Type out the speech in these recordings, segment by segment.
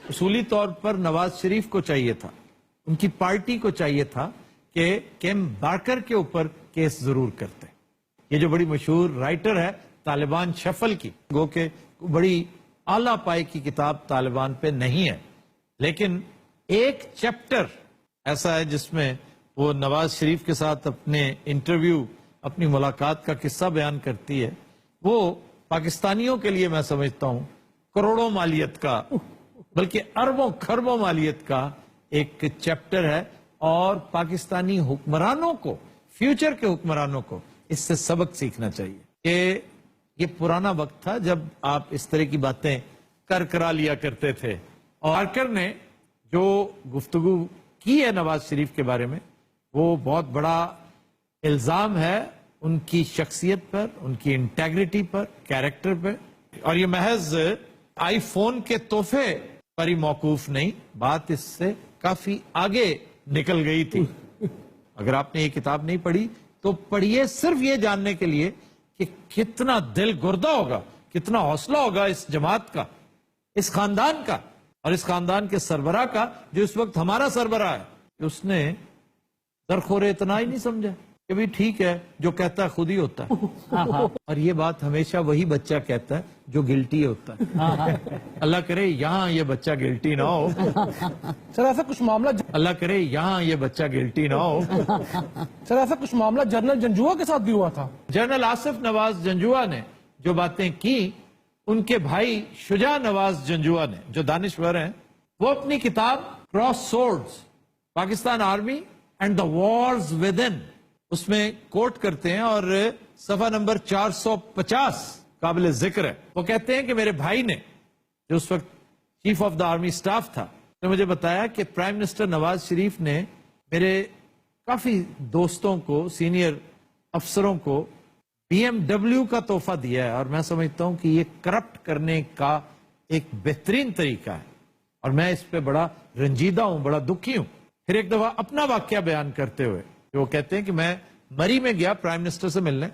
اصولی طور پر نواز شریف کو چاہیے تھا, ان کی پارٹی کو چاہیے تھا کہ کیم بارکر کے اوپر کیس ضرور کرتے. یہ جو بڑی مشہور رائٹر ہے طالبان شفل کی, گو کہ بڑی اعلیٰ پائے کی کتاب طالبان پہ نہیں ہے, لیکن ایک چیپٹر ایسا ہے جس میں وہ نواز شریف کے ساتھ اپنے انٹرویو, اپنی ملاقات کا قصہ بیان کرتی ہے. وہ پاکستانیوں کے لیے میں سمجھتا ہوں کروڑوں مالیت کا, بلکہ اربوں خربوں مالیت کا ایک چیپٹر ہے, اور پاکستانی حکمرانوں کو, فیوچر کے حکمرانوں کو اس سے سبق سیکھنا چاہیے کہ یہ پرانا وقت تھا جب آپ اس طرح کی باتیں کرا لیا کرتے تھے. اور بارکر نے جو گفتگو کی ہے نواز شریف کے بارے میں, وہ بہت بڑا الزام ہے ان کی شخصیت پر, ان کی انٹیگریٹی پر, کیریکٹر پہ, اور یہ محض آئی فون کے تحفے پر ہی موقوف نہیں, بات اس سے کافی آگے نکل گئی تھی. اگر آپ نے یہ کتاب نہیں پڑھی تو پڑھیے, صرف یہ جاننے کے لیے کہ کتنا دل گردہ ہوگا, کتنا حوصلہ ہوگا اس جماعت کا, اس خاندان کا, اور اس خاندان کے سربراہ کا جو اس وقت ہمارا سربراہ ہے, کہ اس نے درخور اتنا ہی نہیں سمجھا کہ بھی ٹھیک ہے جو کہتا ہے خود ہی ہوتا ہے. اور یہ بات ہمیشہ وہی بچہ کہتا ہے جو گلٹی ہوتا ہے. اللہ کرے یہاں یہ بچہ گلٹی نہ ہو. سر ایسا کچھ معاملہ اللہ کرے یہاں یہ بچہ گلٹی نہ ہو. سر ایسا کچھ معاملہ جنرل جنجوعہ کے ساتھ بھی ہوا تھا. جنرل آصف نواز جنجوعہ نے جو باتیں کی, ان کے بھائی شجاع نواز جنجوعہ نے, جو دانشور ہیں, وہ اپنی کتاب cross swords, Pakistan army and the wars within ان, اس میں کوٹ کرتے ہیں, اور صفحہ نمبر 450 قابل ذکر ہے. وہ کہتے ہیں کہ میرے بھائی نے, جو اس وقت chief of the army staff تھا, نے مجھے بتایا کہ پرائم منسٹر نواز شریف نے میرے کافی دوستوں کو, سینئر افسروں کو BMW کا تحفہ دیا ہے, اور میں سمجھتا ہوں کہ یہ کرپٹ کرنے کا ایک بہترین طریقہ ہے, اور میں اس پہ بڑا رنجیدہ ہوں, بڑا دکھی ہوں. پھر ایک دفعہ اپنا واقعہ بیان کرتے ہوئے وہ کہتے ہیں کہ میں مری میں گیا پرائم منسٹر سے ملنے,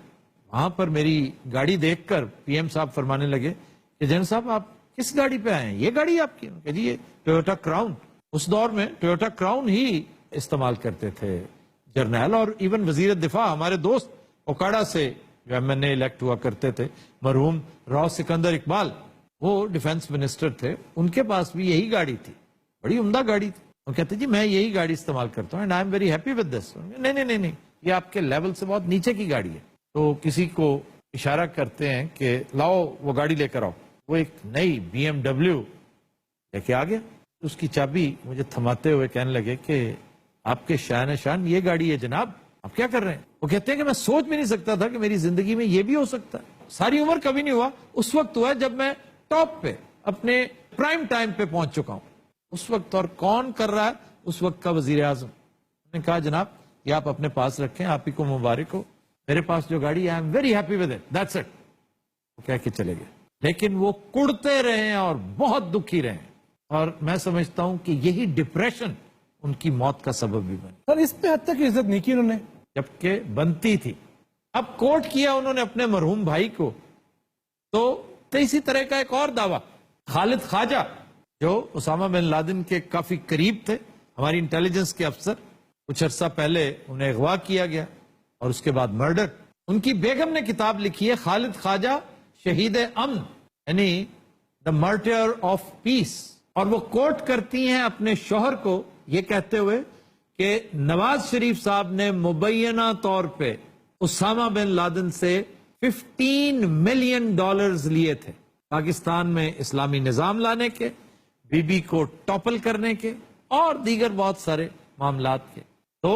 وہاں پر میری گاڑی دیکھ کر پی ایم صاحب فرمانے لگے کہ جنرل صاحب آپ کس گاڑی پہ آئے ہیں, یہ گاڑی آپ کی؟ کہ جی یہ ٹویوٹا کراؤن. اس دور میں ٹویوٹا کراؤن ہی استعمال کرتے تھے جرنیل, اور ایون وزیر دفاع ہمارے دوست اوکاڑا سے جو ایم این اے الیکٹ ہوا کرتے تھے, مرحوم راؤ سکندر اقبال, وہ ڈیفenس منسٹر تھے, ان کے پاس بھی یہی گاڑی تھی, بڑی عمدہ گاڑی تھی. وہ کہتے جی میں یہی گاڑی استعمال کرتا ہوں and I am very happy with this. نہیں, یہ آپ کے لیول سے بہت نیچے کی گاڑی ہے. تو کسی کو اشارہ کرتے ہیں کہ لاؤ وہ گاڑی لے کر آؤ, وہ ایک نئی BMW لے کے آ گیا. اس کی چابی مجھے تھماتے ہوئے کہنے لگے کہ آپ کے شان شان یہ گاڑی ہے جناب, آپ کیا کر رہے ہیں؟ وہ کہتے ہیں کہ میں سوچ بھی نہیں سکتا تھا کہ میری زندگی میں یہ بھی ہو سکتا ہے. ساری عمر کبھی نہیں ہوا, اس وقت ہوا جب میں ٹاپ پہ, اپنے پرائم ٹائم پہ پہنچ چکا ہوں. اس وقت, اور کون کر رہا ہے اس وقت کا وزیر اعظم. نے کہا جناب یہ آپ اپنے پاس رکھیں, آپ ہی کو مبارک ہو, میرے پاس جو گاڑی I am very happy with it, that's it. وہ کہہ کے چلے گئے, لیکن وہ کڑتے رہے ہیں اور بہت دکھی رہے ہیں, اور میں سمجھتا ہوں کہ یہی ڈپریشن ان کی موت کا سبب بھی بنی. سر اس پہ حد تک عزت نہیں کی انہوں نے, جبکہ بنتی تھی. اب کوٹ کیا انہوں نے اپنے مرحوم بھائی کو, تو اسی طرح کا ایک اور دعویٰ, خالد خواجہ جو اسامہ بن لادن کے کافی قریب تھے, ہماری انٹیلیجنس کے افسر, کچھ عرصہ پہلے انہیں اغوا کیا گیا اور اس کے بعد مرڈر. ان کی بیگم نے کتاب لکھی ہے خالد خواجہ شہید امن, یعنی دا مرٹر آف پیس, اور وہ کوٹ کرتی ہیں اپنے شوہر کو یہ کہتے ہوئے کہ نواز شریف صاحب نے مبینہ طور پہ اسامہ بن لادن سے $15 ملین لیے تھے, پاکستان میں اسلامی نظام لانے کے, بی بی کو ٹاپل کرنے کے, اور دیگر بہت سارے معاملات کے. تو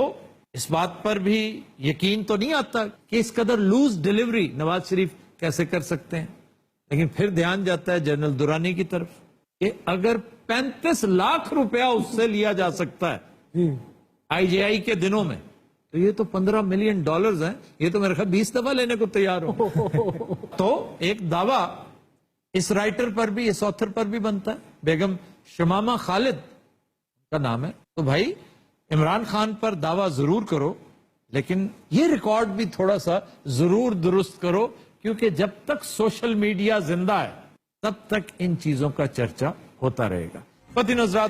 اس بات پر بھی یقین تو نہیں آتا کہ اس قدر لوز ڈیلیوری نواز شریف کیسے کر سکتے ہیں. لیکن پھر دھیان جاتا ہے جنرل درانی کی طرف کہ اگر 35 لاکھ روپیہ اس سے لیا جا سکتا ہے IJI کے دنوں میں, تو یہ تو $15 ملین ہیں, یہ تو میرے خیال 20 دفعہ لینے کو تیار ہو. تو ایک دعویٰ اس رائٹر پر بھی, اس آتھر پر بھی بنتا ہے, بیگم شمامہ خالد کا نام ہے. تو بھائی عمران خان پر دعویٰ ضرور کرو, لیکن یہ ریکارڈ بھی تھوڑا سا ضرور درست کرو, کیونکہ جب تک سوشل میڈیا زندہ ہے تب تک ان چیزوں کا چرچا ہوتا رہے گا. خواتین و حضرات,